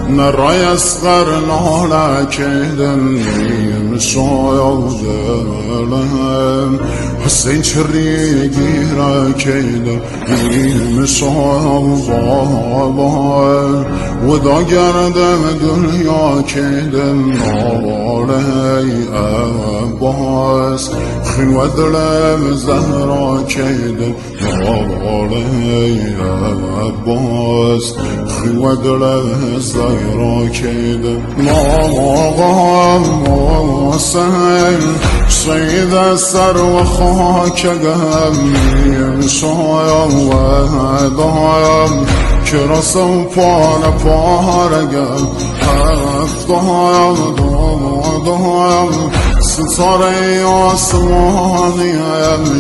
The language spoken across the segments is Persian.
نرای اسقر نالکیدن شایدن حسین چری گیره کیدن شایدن و دا گردم دنیا کیدن ناله عباس خین و دلم زهرا کیدن ناله عباس خین و دلم زهرا کیدن ناغم سید سر و خاک گمیم شایم و دایم که رسم پارگم هفتایم دایم ستاره آسمانیم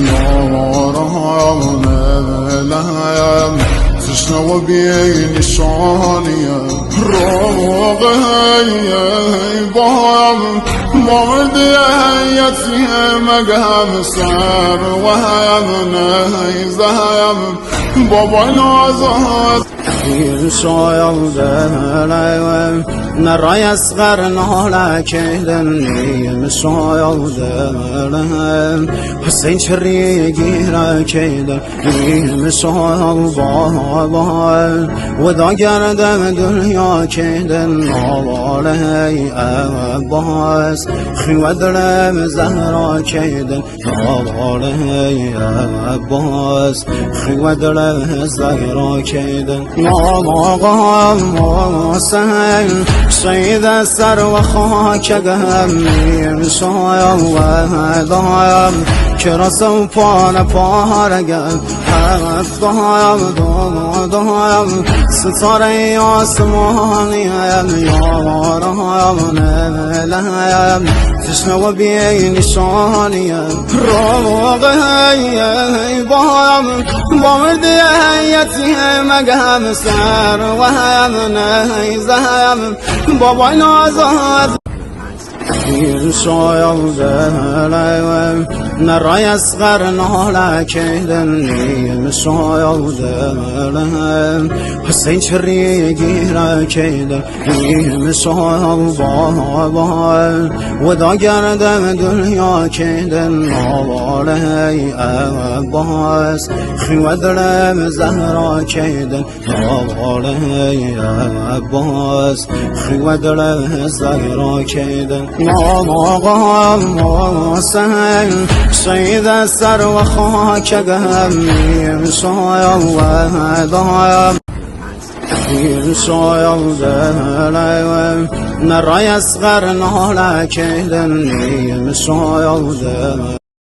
یارم نلیم تشنه و بی نشانیم روغه بایم مرد یتیم گم سر و هم نیزم بابا نازد شایدن نرای اسقر نالکیدن شایدن حسین چری گیره کیدن شایدن و دا گردم دنیا کیدن ناله عباس خی و دلم زهرا کیدن ناله عباس خی و دلم زهرا کیدن ناغم سید سر و خاک گمیم شایم و دایم که رسم پارگم هفتایم دایم ستاره آسمانیم یارم نلیم تشنه و بی نشانیم روغه بایم مرد یتیم گم سر و هم نیزم بابا نازد شایدن نرای اسقر نالکیدن شایدن حسین چری گیره کیدن شایدن و دا گردم دنیا کیدن ناله عباس خی و دلم زهرا کیدن ناله عباس خی و دلم زهرا کیدن ناغم سید سر و خاک گمیم شایم و دایم شایدن نرای اسقر نالکیدن شایدن